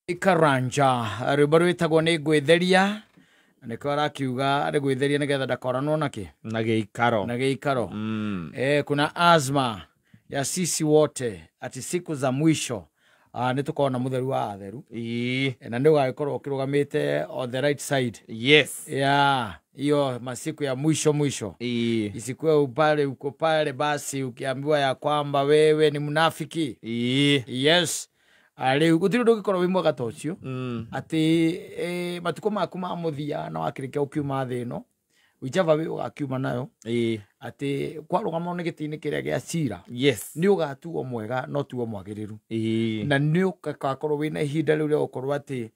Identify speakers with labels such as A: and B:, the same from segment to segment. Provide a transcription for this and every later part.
A: Ikaranja rwimbo rwitagwo ni ngwitheria niko arakiuga ari ngwitheria nigetha ndakoranwo naki
B: na giikaro
A: kuna azma ya sisi wote ati siku za mwisho nitukona mutheru wa atheru na ndio gagikorwo kirugamite on the right side.
B: Yes.
A: Hiyo masiku ya mwisho isikue upale uko pale basi ukiambiwa ya kwamba wewe ni mnafiki. Yes. Ale gutiro ndogikoro wi mwaga tocio ati matuko maku ma muthia na wakirike ukiuma thino wichava wi ugakiuma nayo ati kwarugama ni gitini kiria gia cira.
B: Yes.
A: Ni ugatuo mwega no tuo mwagiriru na ni ugakorwo wina ihinda riu ria ukorwo ati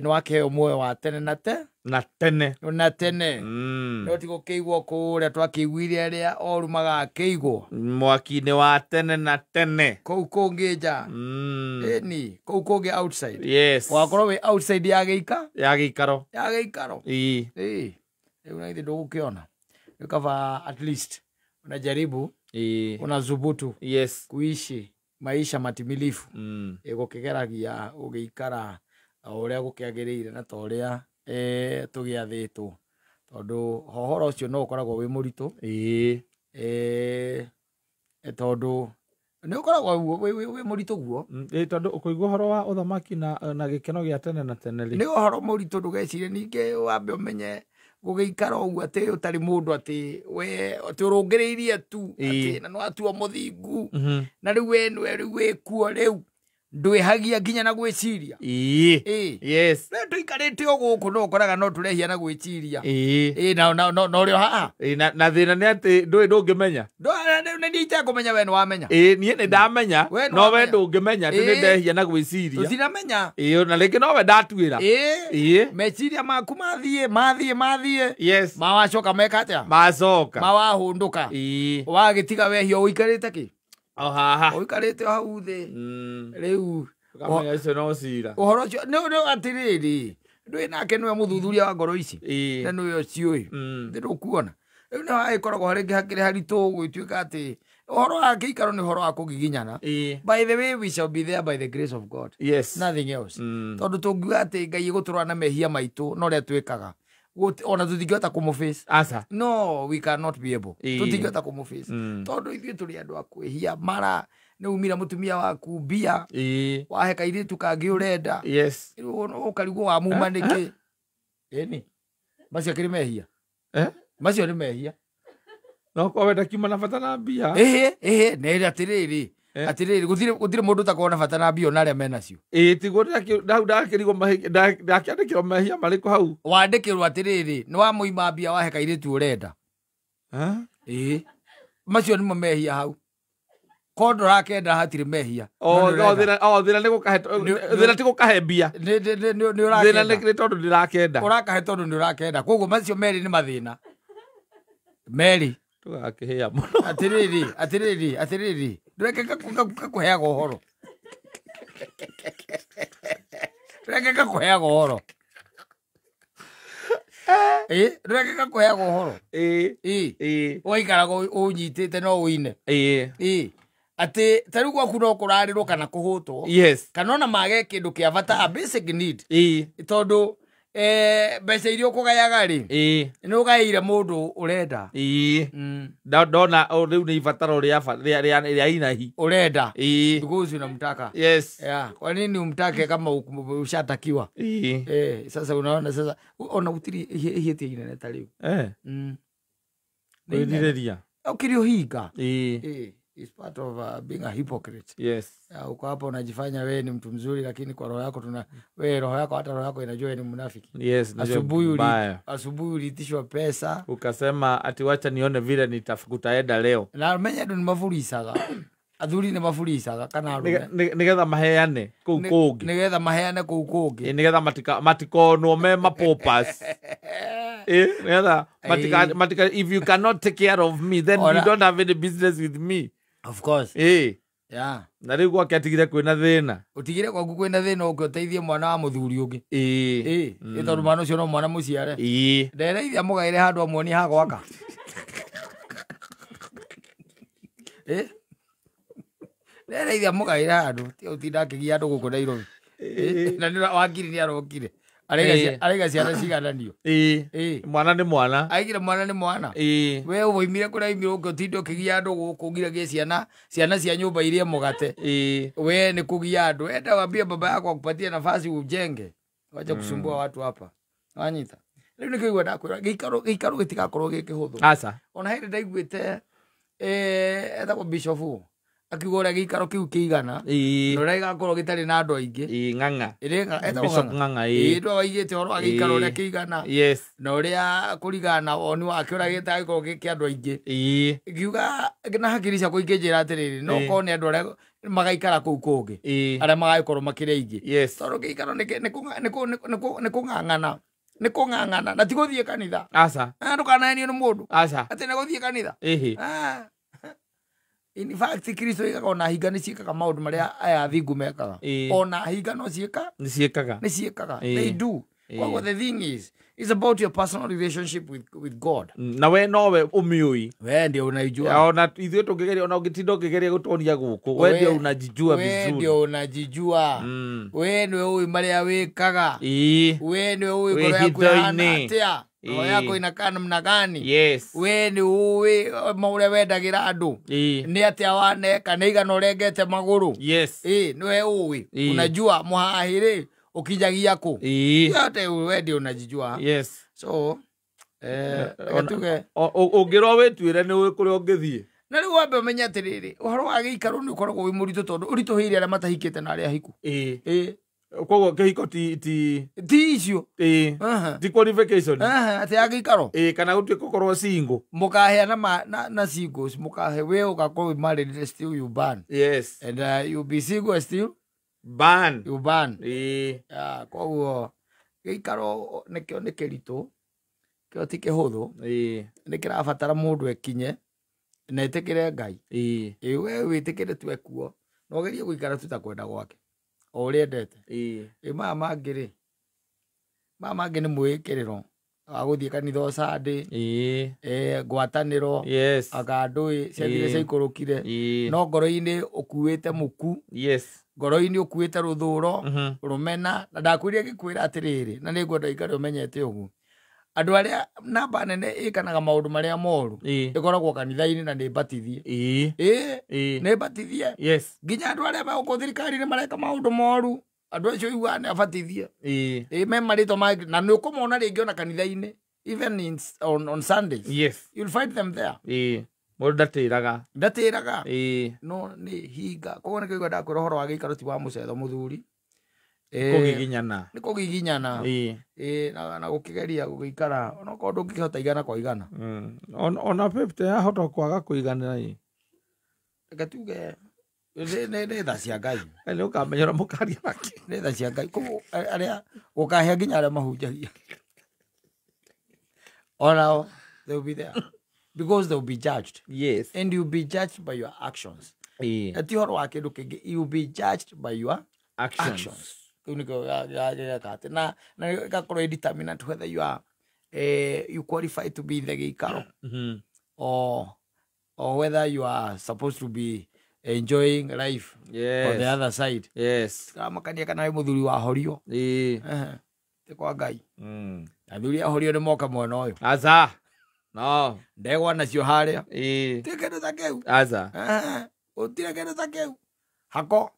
A: no akeheo moyo wa tene na tene no tigo keigwo kuria twakiguire aria orumaga akeigwo
B: mwaki-ini wa tene na tene
A: kou kungija ni kou kungi outside.
B: Yes.
A: Wakorwo we outside ya giikaro una hithi ndugukiona ukava at least unajaribu unazubutu
B: yes
A: kuishi maisha matimilifu igukigeragia ugiikara uria gukiagirire na toria tugiathitwo tondu hohoro ucio no ukoragwo wi muritu tondu ni ukoragwo wi muritu guo
B: tondu ukuigwa horo wa uthamaki na gikeno gia tene na tene
A: ni uhoro muritu ndugecirie ninge wambe umenye gugiikara uguo ati utari mundu ati we ati urungiriirie tu ati na no atuo muthingu na riu we wi kuo riu ndwihagia nginya na gwiciria.
B: Yes.
A: Na tuikarite oguku no koraga no turehia na gwiciria. No rio haha.
B: Na thina ni ati ndungimenya.
A: Ni ite kumenya we no wamenya.
B: Nie ni ndamenya no we ndungimenya ni ndehia na gwiciria.
A: Tutinamenya.
B: Na ringi no we ndatuira.
A: Meciria maku mathie.
B: Yes.
A: Mawacoka meka atia?
B: Macoka.
A: Mawahunduka. Wagitiga wehio uikarite ki?
B: Haha.
A: Uikarite hau thi. Riu
B: kamenya icio no cira.
A: Uhoro ucio no atiriri. Ndui nake niwe muthuthuria wa ngoro ici. Na niwe ciui. Ndirukuona. Riu no aikoragwo haringi hakiri haritu gwituika ati uhoro wa giikaro ni uhoro wa kugiginyana. By the way, we shall be there by the grace of God.
B: Yes.
A: Nothing else. Tondu tungiuga ati Ngai guturwa na mehia maitu no ria twikaga ona tutingihota kumuface.
B: Asa.
A: No, we cannot be able. Tutingihota kumuface. Tondu ithuĩ turi andu a kwihia mara ni umira mutumia waku mbia wahe kairitu kangi urenda.
B: Yes.
A: Ukarigwo wa muma niki ni macio kiri mehia macio ni mehia
B: no ko wenda kiuma na bata na mbia
A: ne atiriri gutire mundu takona bata na mbia na ria menacio
B: tigo ndakirigwo ndakiandikirwo mehia mariko hau
A: wandikirwo atiriri ni wa muima mbia wahe kairitu urenda macio ni mehia hau kondo rakenda hatire mehia
B: thina tigo kahe mbia
A: ni urakenda
B: thina ni tondu ndirakenda
A: urakahe tondu ni urakenda koguo macio meri ni mathina meri
B: tugakihia muno
A: atiriri ndureke kakuheaga uhoro ndureke kakuheaga uhoro ndureke kakuheaga uhoro waikaraga unyitite no uine ati tariu gwaku no kurarirwo kana kuhutwo kana ona mage kindu kia bata a basic need tondu mbeca iria ukugayaga ri ni ugaire mundu urenda
B: ndona riu ni ibataro ria inahi
A: urenda because unamtaka.
B: Yes.
A: Kwa nini umtake kama ushatakiwa? Sasa unaona sasa ona utiri hieti ina tariu
B: kuiriria
A: ukirio higa is part of being a hypocrite.
B: Yes.
A: Uko hapo unajifanya wewe ni mtu mzuri lakini kwa roho yako wewe roho yako hata roho yako inajua wewe ni mnafiki.
B: Yes.
A: Asubuhi ulitishwa pesa
B: ukasema ati wacha nione vile nitakutaenda leo.
A: Na menya ndo ni mafurisaga. Athuri ni mafurisaga kana arume.
B: Nigetha maheane kuu kungi.
A: Nigetha maheane kuu kungi.
B: Nigetha matikonwo me mapopas. Nigetha matika if you cannot take care of me then you don't have any business with me.
A: Of course.
B: Na riu gwake atigire kwina thina
A: utigire gwaku kwina thina ukioteithie mwana wa muthuri ungi tondu mwana ucio no mwana muciare ndereithia mugaire handu amwoni ha gwaka ndereithia mugaire handu ti utinda akigia andu guku Nairobi Na ndio wakiri ni arokire. Arega ciana cigananio.
B: Mwana ni mwana.
A: Aigire mwana ni mwana. We uimire kura imire ugotindo kigia andu gukugira ge ciana cia nyumba iria mugate. We ni kugia andu. Enda wambie baba yako akupatie nafasi ujenge. Wacha kusumbua watu hapa. Wanyita. Riu nikigwa ndakwira gikaro gitigakorwo gikihuthu.
B: Asa.
A: Ona hindi ndaiguite etagwo Bishop akigora gikaro kiu kiigana no raigakorwo gitari na andu aingi
B: ng'ang'a
A: Bishop ng'ang'a ndo aigite oro agikaro ria kiigana no ria kurigana oni wake ora gitagikorwo giki andu aingi ngiuga na hakiri cia kuingira atiriri no ko ni andu aria magaikara kuu kungi aria magaikorwo makiri aingi toro gikaro ni kung'ang'ana ni kung'ang'ana na tiguthie kanitha
B: asa
A: ndukanaenio ni mundu
B: asa
A: ati na guthie kanitha in fact Kristo ikona higa ni ciikaga maundu maria aya thingu mekaga ona higa no ciika
B: ni ciikaga
A: they do what the thing is it's about your personal relationship with God
B: na we nowe umiui
A: we ndio unaijua
B: ona ithuĩ tũngĩgeria ona ũngĩtinda ũngĩgeria gũtonia gũkũ we ndio unajijua vizuri
A: we ndio unajijua we ndio ũĩ maria wĩkaga we ndio ũĩ ngoro yaku ihana atia ngoro yako inakaa namna gani we ni ũĩ maũrĩa wendagira andu ni atia waneka nĩ igana ũrengete magũrũ ni we ũĩ unajua muhahiri ukijagia ku yote we ndio unajijua so atuge
B: ungirwo witwire ni we kuri ungithie
A: na riu wambe umenye atiriri uhoro wa gikaro ni ukoragwo wi muritu tondu urituhire aria matahikite na aria hiku
B: koguo kihiko ti
A: icio
B: ti qualification
A: ati agikaro
B: kana gutuika gukorwo single
A: mukaheana na singles mukahe we ugakorwo married still you ban and you be single still
B: ban
A: koguo gikaro nikio ni kiritu kio ti kihuthu ni kirabatara mundu ekinye na etikire Ngai we witikire twekuo no gerie guikara tutakwenda gwake o uri endete mama mangi ni mwikiriro aguthie kanitha o Sunday ngwataniro agandui ciathire ciaikurukire no ngoro-ini ukuite muku ngoro-ini ukuite ruthuro rumena na ndakwiria gikwira atiriri na ni ngwenda ikari umenyete ugu andu aria namba nene ikanaga maundu maria moru ikoragwo kanitha-ini na ni batithie ni batithie nginya andu aria megukwo thirikari-ini mareka maundu moru andu acio igua ni abatithie me marito na ni ukumona ringi ona kanitha-ini even on Sundays you'll find them there
B: mundu ndatiraga
A: no ni hinga koguo nikigwa ndakwira horo wa gikaro ti wa mucetho muthuri
B: kugiginyana
A: ni kugiginyana na gukigeria gukikara ona ko ndungihota igana kwa igana
B: ona 50 yahota kwaga kuigana
A: gatuge ne tha cia Ngai
B: ni ukamenyera mukaria wake
A: ne tha cia Ngai ko aria ukahea nginya aria mahunjagia ona they will be there because they will be judged and you will be judged by your actions ati horo wa kindu kingi you will be judged by your actions kuniko ya kate na gakorwo determinant whether you are you qualify to be in the gikaro or whether you are supposed to be enjoying life on the other side kama kania kana we muthuri wa horio te kwa Ngai athuri ahorio ni moka mwena uyu
B: aza no
A: ndegwa nacio haria ti kindu ta kiu
B: aza
A: utire kindu ta kiu hako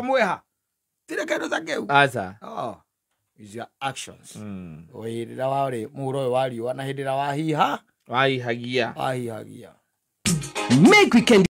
A: mweha tire kindu ta kiu
B: aza
A: is your actions wira wari muro uyu wariwa na hindira wahihagia
C: make we can